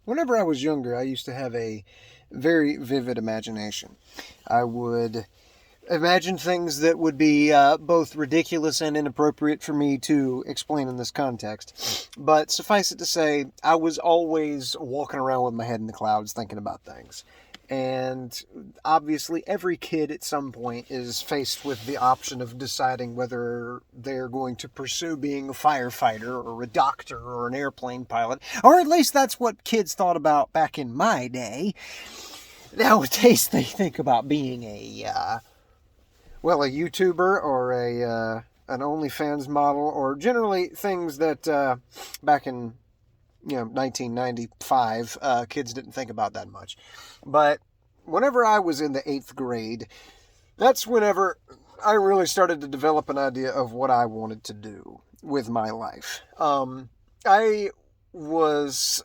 Whenever I was younger, I used to have a very vivid imagination. I would imagine things that would be both ridiculous and inappropriate for me to explain in this context. But suffice it to say, I was always walking around with my head in the clouds thinking about things. And obviously, every kid at some point is faced with the option of deciding whether they're going to pursue being a firefighter or a doctor or an airplane pilot. Or at least that's what kids thought about back in my day. Nowadays, they think about being a YouTuber or an OnlyFans model, or generally things that back in 1995, kids didn't think about that much. But whenever I was in the 8th grade, that's whenever I really started to develop an idea of what I wanted to do with my life. I was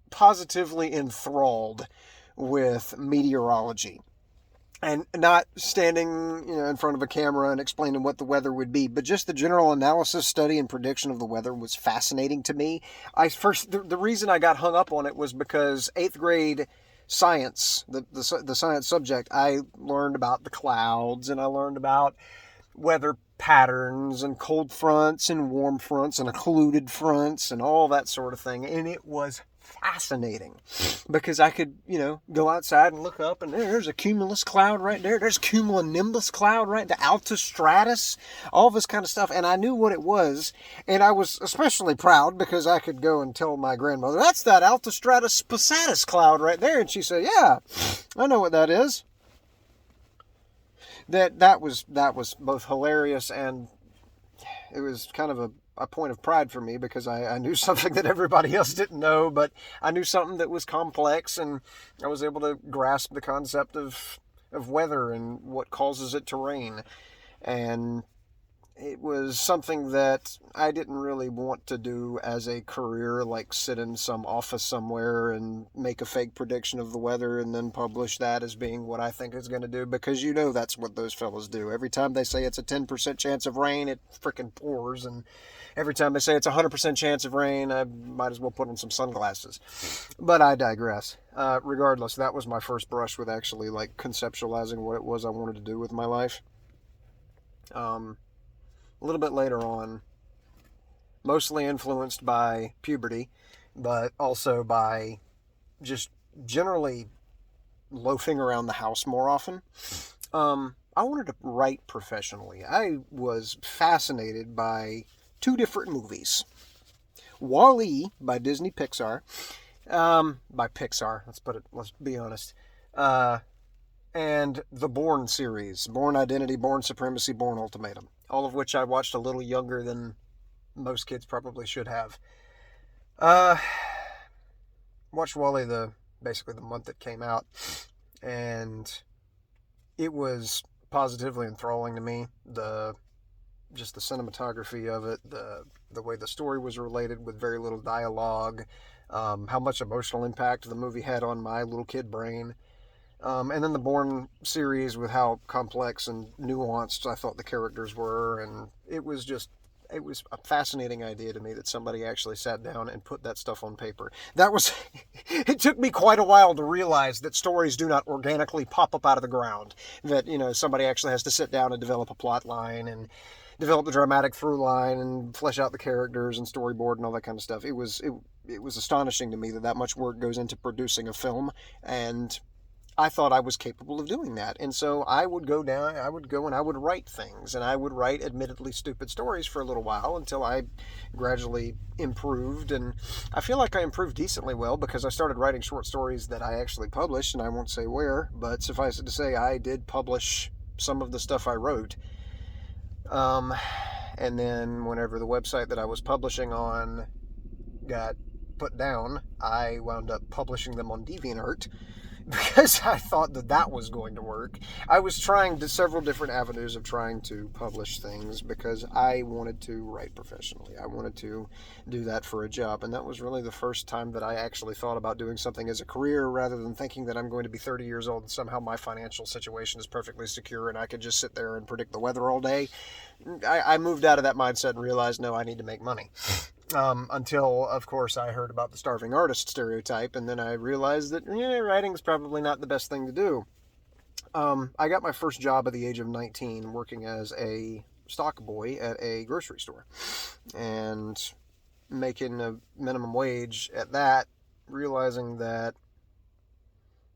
positively enthralled with meteorology. And not standing, in front of a camera and explaining what the weather would be, but just the general analysis, study, and prediction of the weather was fascinating to me. The reason I got hung up on it was because 8th grade science, the science subject, I learned about the clouds, and I learned about weather patterns and cold fronts and warm fronts and occluded fronts and all that sort of thing. And it was fascinating because I could, go outside and look up and there's a cumulus cloud right there. There's cumulonimbus cloud right there, altostratus, all this kind of stuff. And I knew what it was. And I was especially proud because I could go and tell my grandmother, that's that altostratus passatus cloud right there. And she said, yeah, I know what that is. That was both hilarious, and it was kind of a point of pride for me because I knew something that everybody else didn't know, but I knew something that was complex, and I was able to grasp the concept of weather and what causes it to rain. And it was something that I didn't really want to do as a career, like sit in some office somewhere and make a fake prediction of the weather and then publish that as being what I think it's going to do, because that's what those fellas do. Every time they say it's a 10% chance of rain, it freaking pours, and every time they say it's a 100% chance of rain, I might as well put on some sunglasses. But I digress. Regardless, that was my first brush with actually conceptualizing what it was I wanted to do with my life. A little bit later on, mostly influenced by puberty, but also by just generally loafing around the house more often. I wanted to write professionally. I was fascinated by 2 different movies. Wall-E by Disney Pixar. By Pixar, let's be honest. And the Bourne series. Bourne Identity, Bourne Supremacy, Bourne Ultimatum. All of which I watched a little younger than most kids probably should have. Watched Wall-E basically the month it came out, and it was positively enthralling to me. Just the cinematography of it, the way the story was related with very little dialogue, how much emotional impact the movie had on my little kid brain. And then the Bourne series with how complex and nuanced I thought the characters were. And it was a fascinating idea to me that somebody actually sat down and put that stuff on paper. It took me quite a while to realize that stories do not organically pop up out of the ground. That, somebody actually has to sit down and develop a plot line and develop the dramatic through line and flesh out the characters and storyboard and all that kind of stuff. It was astonishing to me that much work goes into producing a film, and I thought I was capable of doing that. And so I would go and I would write things, and I would write admittedly stupid stories for a little while until I gradually improved. And I feel like I improved decently well because I started writing short stories that I actually published, and I won't say where, but suffice it to say I did publish some of the stuff I wrote. And then whenever the website that I was publishing on got put down, I wound up publishing them on DeviantArt, because I thought that was going to work. I was trying several different avenues of trying to publish things because I wanted to write professionally. I wanted to do that for a job, and that was really the first time that I actually thought about doing something as a career rather than thinking that I'm going to be 30 years old and somehow my financial situation is perfectly secure and I could just sit there and predict the weather all day. I moved out of that mindset and realized, no, I need to make money. Until, of course, I heard about the starving artist stereotype, and then I realized that writing's probably not the best thing to do. I got my first job at the age of 19 working as a stock boy at a grocery store, and making a minimum wage at that, realizing that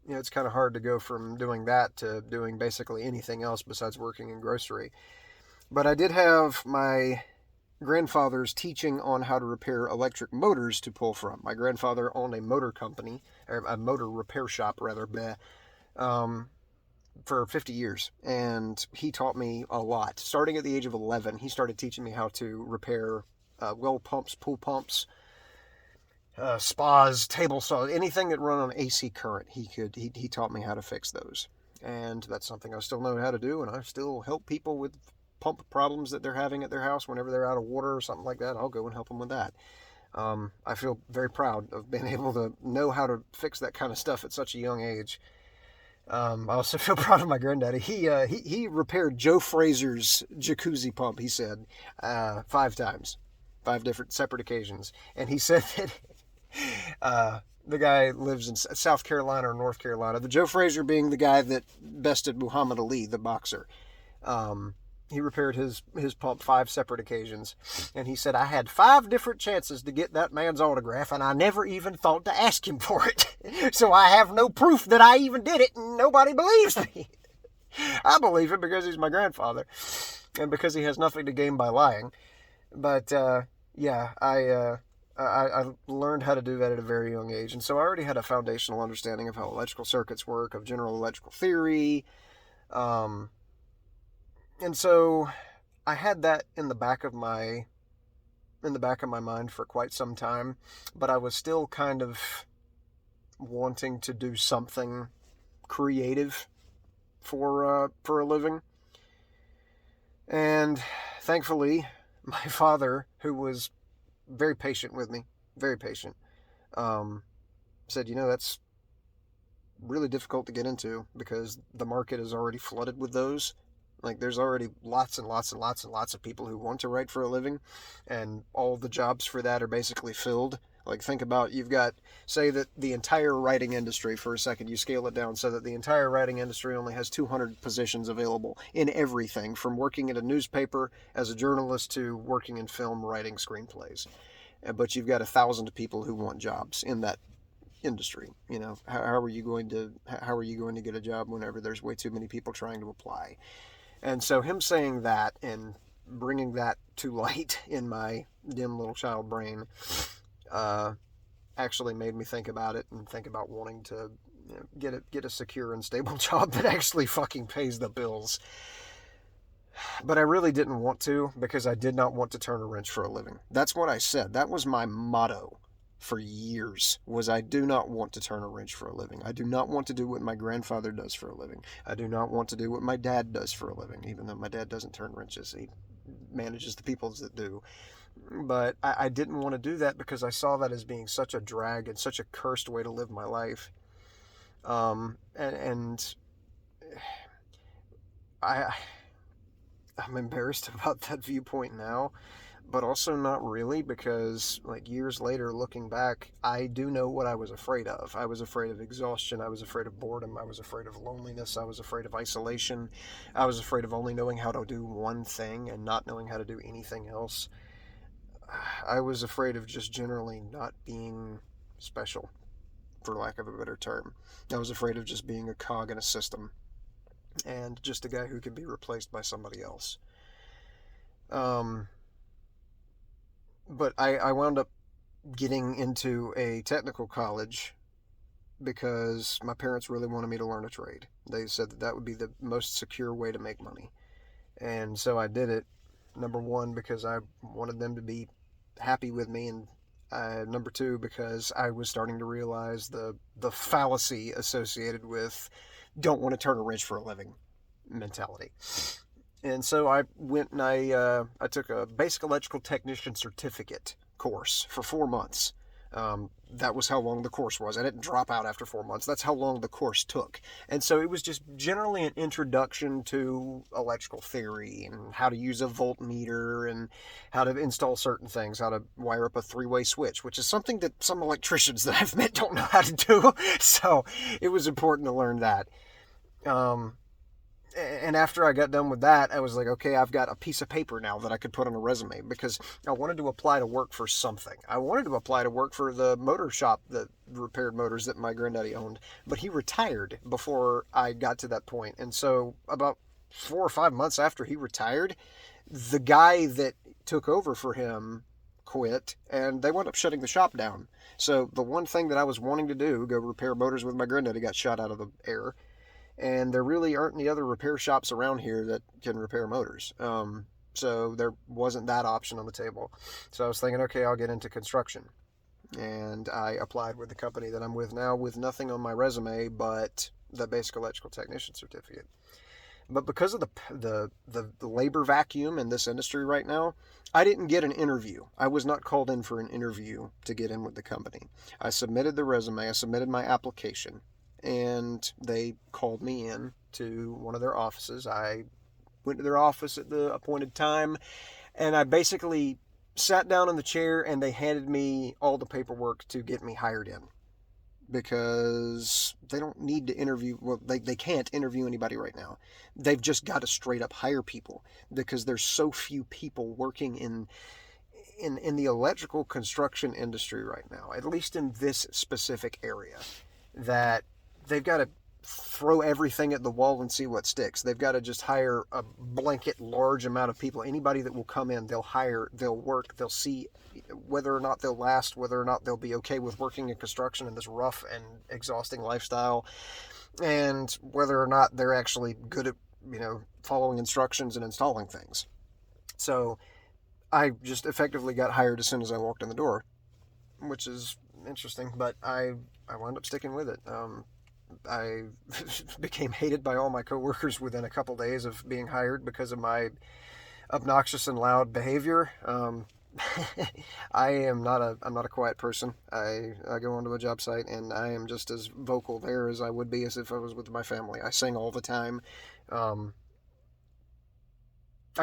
it's kind of hard to go from doing that to doing basically anything else besides working in grocery. But I did have my grandfather's teaching on how to repair electric motors to pull from. My grandfather owned a motor company, or a motor repair shop rather, um, for 50 years. And he taught me a lot. Starting at the age of 11, he started teaching me how to repair well pumps, pool pumps, spas, table saws, anything that run on AC current. He taught me how to fix those. And that's something I still know how to do, and I still help people with pump problems that they're having at their house whenever they're out of water or something like that. I'll go and help them with that. I feel very proud of being able to know how to fix that kind of stuff at such a young age. I also feel proud of my granddaddy. He repaired Joe Frazier's jacuzzi pump, he said, 5 times, 5 different separate occasions. And he said that the guy lives in South Carolina or North Carolina. The Joe Frazier being the guy that bested Muhammad Ali, the boxer. He repaired his pump 5 separate occasions, and he said, I had 5 different chances to get that man's autograph, and I never even thought to ask him for it. So I have no proof that I even did it, and nobody believes me. I believe it because he's my grandfather, and because he has nothing to gain by lying. But yeah, I learned how to do that at a very young age, and so I already had a foundational understanding of how electrical circuits work, of general electrical theory. And so I had that in the back of my mind for quite some time, but I was still kind of wanting to do something creative for a living. And thankfully, my father, who was very patient with me, very patient, said, that's really difficult to get into because the market is already flooded with those. Like, there's already lots and lots and lots and lots of people who want to write for a living, and all the jobs for that are basically filled. Like, think about, say that the entire writing industry, for a second, you scale it down so that the entire writing industry only has 200 positions available in everything, from working at a newspaper as a journalist to working in film writing screenplays. But you've got 1,000 people who want jobs in that industry. How are you going to get a job whenever there's way too many people trying to apply? And so him saying that and bringing that to light in my dim little child brain actually made me think about it and think about wanting to get a secure and stable job that actually fucking pays the bills. But I really didn't want to, because I did not want to turn a wrench for a living. That's what I said. That was my motto for years, was I do not want to turn a wrench for a living. I do not want to do what my grandfather does for a living. I do not want to do what my dad does for a living, even though my dad doesn't turn wrenches. He manages the people that do. But I didn't want to do that because I saw that as being such a drag and such a cursed way to live my life. And I'm embarrassed about that viewpoint now, but also not really, because like years later, looking back, I do know what I was afraid of. I was afraid of exhaustion. I was afraid of boredom. I was afraid of loneliness. I was afraid of isolation. I was afraid of only knowing how to do one thing and not knowing how to do anything else. I was afraid of just generally not being special, for lack of a better term. I was afraid of just being a cog in a system and just a guy who could be replaced by somebody else. But I wound up getting into a technical college because my parents really wanted me to learn a trade. They said that would be the most secure way to make money. And so I did it, number one, because I wanted them to be happy with me, and number two, because I was starting to realize the fallacy associated with don't want to turn a wrench for a living mentality. And so I went and I took a basic electrical technician certificate course for 4 months. That was how long the course was. I didn't drop out after 4 months. That's how long the course took. And so it was just generally an introduction to electrical theory and how to use a voltmeter and how to install certain things, how to wire up a three-way switch, which is something that some electricians that I've met don't know how to do. So it was important to learn that. Um, and after I got done with that, I was like, okay, I've got a piece of paper now that I could put on a resume, because I wanted to apply to work for something. I wanted to apply to work for the motor shop that repaired motors that my granddaddy owned, but he retired before I got to that point. And so about 4 or 5 months after he retired, the guy that took over for him quit, and they wound up shutting the shop down. So the one thing that I was wanting to do, go repair motors with my granddaddy, got shot out of the air. And there really aren't any other repair shops around here that can repair motors. So there wasn't that option on the table. So I was thinking, okay, I'll get into construction. And I applied with the company that I'm with now with nothing on my resume but the basic electrical technician certificate. But because of the labor vacuum in this industry right now, I didn't get an interview. I was not called in for an interview to get in with the company. I submitted the resume, I submitted my application, and they called me in to one of their offices. I went to their office at the appointed time, and I basically sat down in the chair, and they handed me all the paperwork to get me hired in, because they don't need to interview. Well, they can't interview anybody right now. They've just got to straight up hire people, because there's so few people working in the electrical construction industry right now, at least in this specific area, that they've got to throw everything at the wall and see what sticks. They've got to just hire a blanket large amount of people. Anybody that will come in, they'll hire, they'll work, they'll see whether or not they'll last, whether or not they'll be okay with working in construction in this rough and exhausting lifestyle, and whether or not they're actually good at, following instructions and installing things. So I just effectively got hired as soon as I walked in the door, which is interesting, but I wound up sticking with it. I became hated by all my coworkers within a couple days of being hired because of my obnoxious and loud behavior. I'm not a quiet person. I go onto a job site and I am just as vocal there as I would be as if I was with my family. I sing all the time. I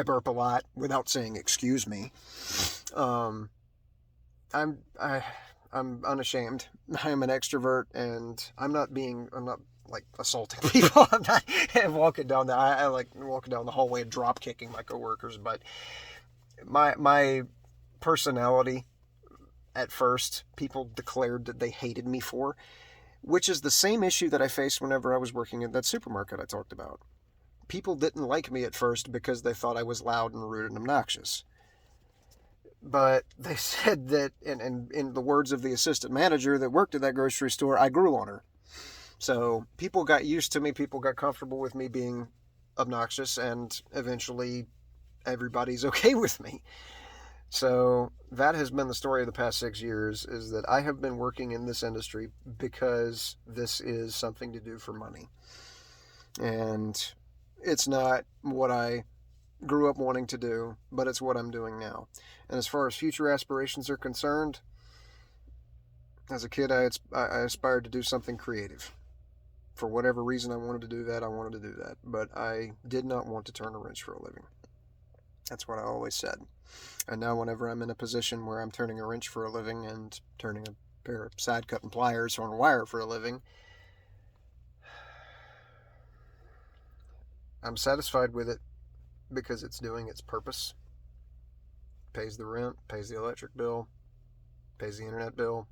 burp a lot without saying excuse me. Um, I'm I, I'm unashamed. I'm an extrovert, and I'm not like assaulting people. I'm not I like walking down the hallway and drop kicking my coworkers, but my personality at first, people declared that they hated me for, which is the same issue that I faced whenever I was working at that supermarket I talked about. People didn't like me at first because they thought I was loud and rude and obnoxious. But they said that, in the words of the assistant manager that worked at that grocery store, I grew on her. So people got used to me, people got comfortable with me being obnoxious, and eventually everybody's okay with me. So that has been the story of the past 6 years, is that I have been working in this industry because this is something to do for money. And it's not what I grew up wanting to do, but it's what I'm doing now. And as far as future aspirations are concerned, as a kid, I aspired to do something creative. For whatever reason I wanted to do that, I wanted to do that. But I did not want to turn a wrench for a living. That's what I always said. And now whenever I'm in a position where I'm turning a wrench for a living and turning a pair of side cutting pliers on wire for a living, I'm satisfied with it because it's doing its purpose. Pays the rent, pays the electric bill, pays the internet bill,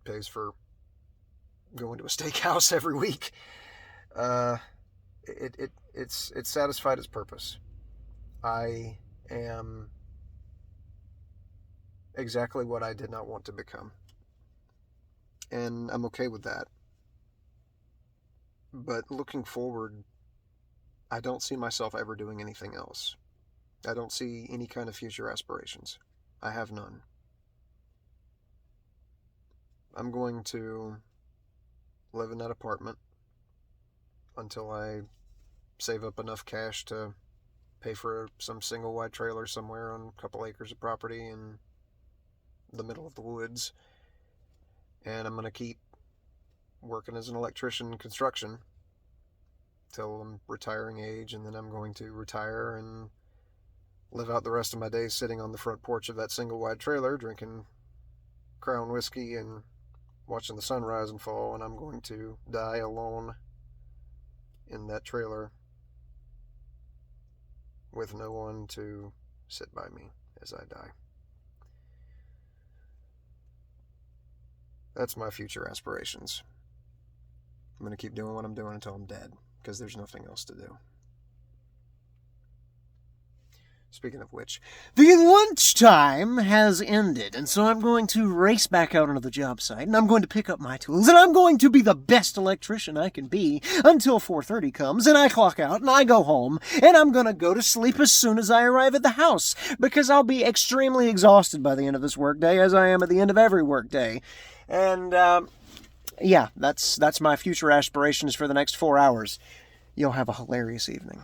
pays for going to a steakhouse every week. It's satisfied its purpose. I am exactly what I did not want to become. And I'm okay with that. But looking forward, I don't see myself ever doing anything else. I don't see any kind of future aspirations. I have none. I'm going to live in that apartment until I save up enough cash to pay for some single wide trailer somewhere on a couple acres of property, and the middle of the woods. And I'm going to keep working as an electrician in construction till I'm retiring age, and then I'm going to retire and live out the rest of my days sitting on the front porch of that single wide trailer drinking Crown whiskey and watching the sun rise and fall, and I'm going to die alone in that trailer with no one to sit by me as I die. That's my future aspirations. I'm going to keep doing what I'm doing until I'm dead, because there's nothing else to do. Speaking of which, the lunchtime has ended, and so I'm going to race back out onto the job site, and I'm going to pick up my tools, and I'm going to be the best electrician I can be until 4:30 comes, and I clock out, and I go home, and I'm going to go to sleep as soon as I arrive at the house, because I'll be extremely exhausted by the end of this workday, as I am at the end of every workday. And, yeah, that's my future aspirations for the next 4 hours. You'll have a hilarious evening.